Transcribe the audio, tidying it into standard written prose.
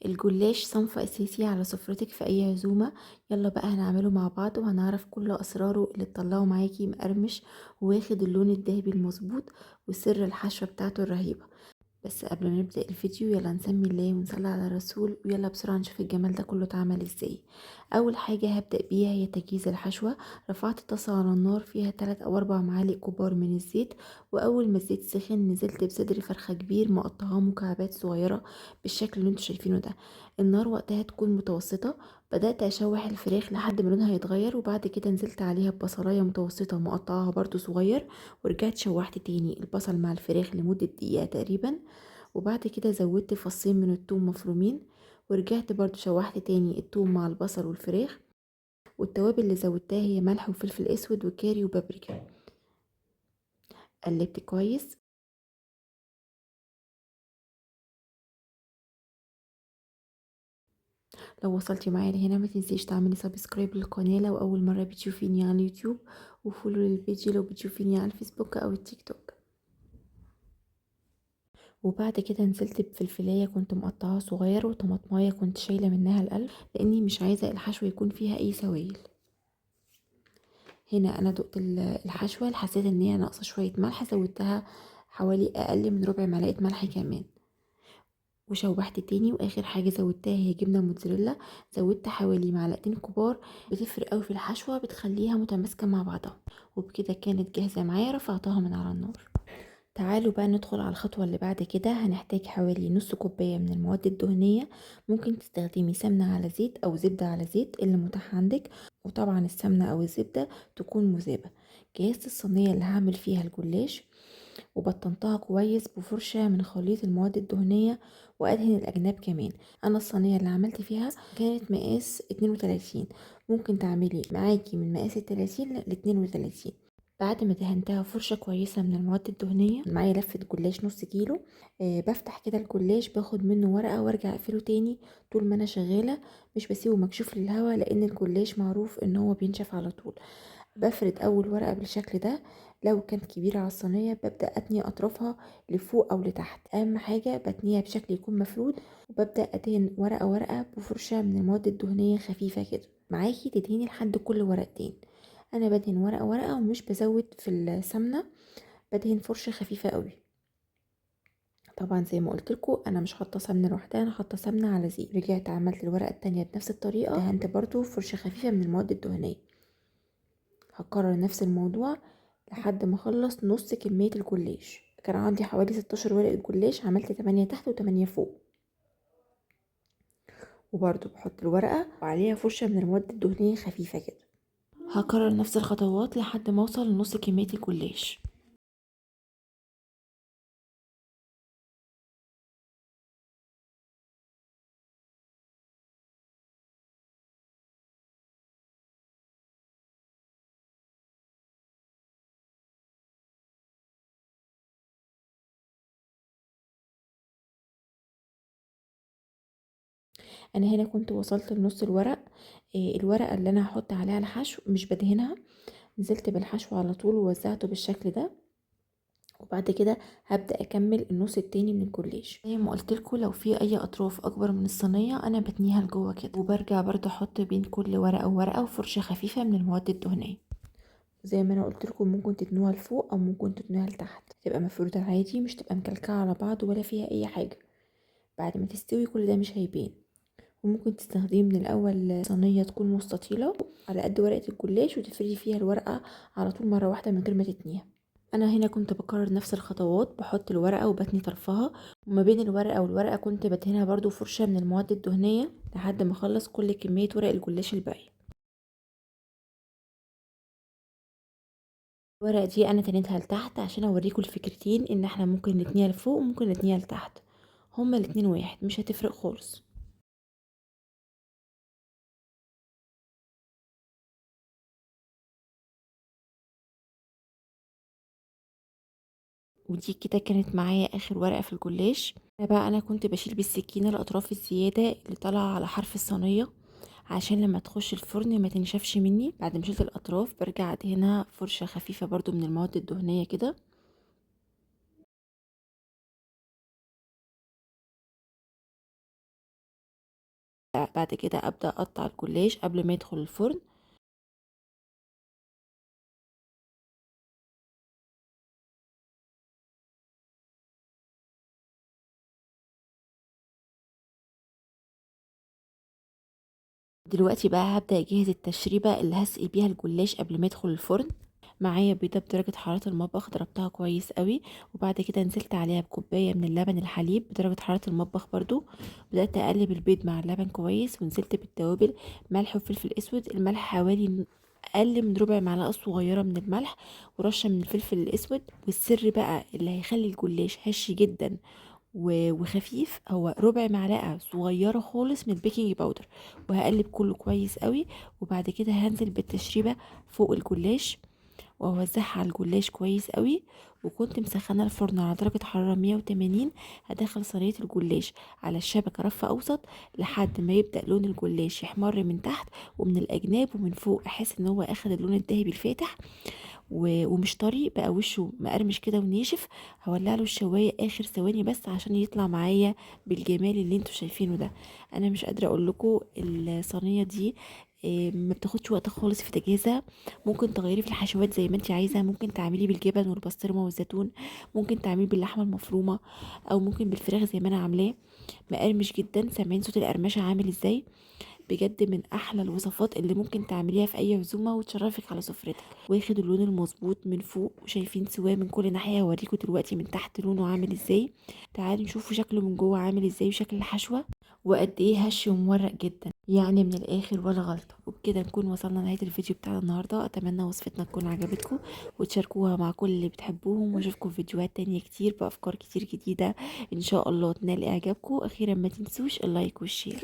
الجلاش صنف أساسي على سفرتك في أي عزومة. يلا بقى هنعمله مع بعض وهنعرف كل أسراره اللي تطلعه معاكي مقرمش واخد اللون الذهبي المظبوط وسر الحشوة بتاعته الرهيبة. بس قبل ما نبدأ الفيديو يلا نسمي الله ونصلي على الرسول ويلا بسرعة نشوف الجمال ده كله اتعمل ازاي. اول حاجة هبدأ بيها هي تجهيز الحشوة. رفعت طاسة على النار فيها 3 او 4 معالق كبار من الزيت، واول ما الزيت سخن نزلت بصدر فرخة كبير مقطعاه مكعبات صغيرة بالشكل اللي انتوا شايفينه ده. النار وقتها تكون متوسطة. بدأت اشوح الفراخ لحد ما لونها يتغير، وبعد كده نزلت عليها ببصلاية متوسطة مقطعاها برضو صغير، ورجعت شوحت تاني البصل مع الفراخ لمدة دقيقة تقريبا. وبعد كده زودت فصين من الثوم مفرومين، ورجعت برضو شوحت تاني الثوم مع البصل والفراخ. والتوابل اللي زودتها هي ملح وفلفل اسود وكاري وبابريكا. قلبت كويس. لو وصلتي معايا لهنا ما تنسيش تعملي سبسكرايب للقناه لو اول مره بتشوفيني على اليوتيوب، وفولو للبيج لو بتشوفيني على الفيسبوك او التيك توك. وبعد كده نزلت بفلفلايه كنت مقطعاها صغير وطماطمايه كنت شايله منها القلب لاني مش عايزه الحشو يكون فيها اي سوائل. هنا انا دقت الحشوه، حسيت ان هي ناقصه شويه ملح، زودتها حوالي اقل من ربع معلقه ملح كمان. وشوحت تاني، واخر حاجه زودتها هي جبنه موتزاريلا. زودت حوالي معلقتين كبار. بتفرق قوي في الحشوه، بتخليها متماسكه مع بعضها. وبكده كانت جاهزه معايا، رفعتها من على النار. تعالوا بقى ندخل على الخطوة اللي بعد كده. هنحتاج حوالي نص كوباية من المواد الدهنية. ممكن تستخدمي سمنة على زيت أو زبدة على زيت اللي متاح عندك، وطبعا السمنة أو الزبدة تكون مذابة. جهزت الصينية اللي هعمل فيها الجلاش، وبطنتها كويس بفرشة من خليط المواد الدهنية، وأدهن الأجناب كمان. أنا الصينية اللي عملت فيها كانت مقاس 32، ممكن تعملي معاكي من مقاس 30 ل 32. بعد ما دهنتها فرشة كويسة من المواد الدهنية، معايا لفة جلاش نص كيلو. بفتح كده الجلاش، باخد منه ورقة وارجع اقفله تاني طول ما انا شغالة. مش بسيبه مكشوف للهواء لان الجلاش معروف ان هو بينشف على طول. بفرد اول ورقة بالشكل ده. لو كانت كبيرة على الصينية ببدأ اتني اطرافها لفوق او لتحت، اهم حاجة بتنيها بشكل يكون مفرود. وببدأ ادهن ورقة ورقة بفرشة من المواد الدهنية خفيفة كده. معاكي تدهني لحد كل ورقتين. انا بدهن ورقة ورقة ومش بزود في السمنة، بدهن فرشة خفيفة قوي. طبعا زي ما قلت لكم انا مش حاطه سمنه لوحدها، انا حاطه سمنه على زيت. رجعت عملت الورقه التانية بنفس الطريقه، دهنت برضو فرشه خفيفه من المواد الدهنيه. هكرر نفس الموضوع لحد ما اخلص نص كميه الجلاش. كان عندي حوالي 16 ورقه جلاش، عملت 8 تحت و8 فوق. وبرضو بحط الورقه وعليها فرشه من المواد الدهنيه خفيفه كده. هكرر نفس الخطوات لحد ما اوصل لنص كميه الجلاش. انا هنا كنت وصلت لنص الورق. الورقة اللي انا هحط عليها الحشو مش بدهنها، نزلت بالحشو على طول ووزعته بالشكل ده. وبعد كده هبدأ اكمل النص التاني من الجلاش. زي ما قلت لكم لو في اي اطراف اكبر من الصينية انا بتنيها لجوه كده، وبرجع برضو احط بين كل ورقة وورقة وفرشة خفيفة من المواد الدهنية. زي ما انا قلت لكم ممكن تتنوها لفوق او ممكن تتنوها لتحت، تبقى مفرودة عادي، مش تبقى مكلكعة على بعض ولا فيها اي حاجة. بعد ما تستوي كل ده مش هيبان. وممكن تستخدمي من الاول صينيه تكون مستطيله على قد ورقه الجلاش وتفردي فيها الورقه على طول مره واحده من غير ما تتنيها. انا هنا كنت بكرر نفس الخطوات، بحط الورقه وبتني طرفها، وما بين الورقه والورقه كنت بدهنها برضو فرشه من المواد الدهنيه لحد ما اخلص كل كميه ورق الجلاش الباقي. الورقه دي انا تنيتها لتحت عشان اوريكم الفكرتين، ان احنا ممكن نتنيها لفوق وممكن نتنيها لتحت، هما الاتنين واحد مش هتفرق خالص. ودي كده كانت معايا اخر ورقة في الجلاش. انا كنت بشيل بالسكينة الاطراف الزيادة اللي طالعة على حرف الصينية عشان لما تخش الفرن ما تنشفش مني. بعد ما شلت الاطراف برجع ادهنها فرشة خفيفة برضو من المواد الدهنية كده. بعد كده ابدا اقطع الجلاش قبل ما يدخل الفرن. دلوقتي بقى هبدا اجهز التشريبه اللي هسقي بيها الجلاش قبل ما يدخل الفرن. معايا بيضه بدرجه حراره المطبخ ضربتها كويس قوي، وبعد كده نزلت عليها بكوبايه من اللبن الحليب بدرجه حراره المطبخ برضو. بدات اقلب البيض مع اللبن كويس، ونزلت بالتوابل ملح وفلفل اسود. الملح حوالي اقل من ربع معلقه صغيره من الملح، ورشه من الفلفل الاسود. والسر بقى اللي هيخلي الجلاش هش جدا وخفيف هو ربع معلقه صغيره خالص من البيكنج باودر. وهقلب كله كويس قوي، وبعد كده هنزل بالتشريبه فوق الجلاش واوزعها على الجلاش كويس قوي. وكنت مسخنه الفرن على درجه حراره 180. هدخل صينيه الجلاش على الشبكه رف اوسط لحد ما يبدا لون الجلاش يحمر من تحت ومن الاجناب ومن فوق، احس ان هو اخد اللون الذهبي الفاتح ومش طري بقى، وشه مقرمش كده وناشف. هولع له الشوايه اخر ثواني بس عشان يطلع معايا بالجمال اللي انتوا شايفينه ده. انا مش قادره اقول لكم الصينيه دي ما بتاخدش وقت خالص في تجهيزها. ممكن تغيري في الحشوات زي ما انت عايزه، ممكن تعملي بالجبن والبسطرمه والزيتون، ممكن تعملي باللحمه المفرومه، او ممكن بالفراخ زي ما انا عاملاه. مقرمش جدا، سامعين صوت القرمشه عامل ازاي؟ بجد من احلى الوصفات اللي ممكن تعمليها في اي عزومه وتشرفك على سفرتك. واخد اللون المظبوط من فوق، وشايفين سواه من كل ناحيه. هوريكم دلوقتي من تحت لونه عامل ازاي. تعالوا نشوفوا شكله من جوه عامل ازاي، وشكل الحشوه وقد ايه هش ومورق جدا. يعني من الاخر ولا غلطه. وبكده نكون وصلنا لنهايه الفيديو بتاعنا النهارده. اتمنى وصفتنا تكون عجبتكم وتشاركوها مع كل اللي بتحبوهم، واشوفكم في فيديوهات تانية كتير بافكار كتير جديده ان شاء الله تنال اعجابكم. اخيرا ما تنسوش اللايك والشير.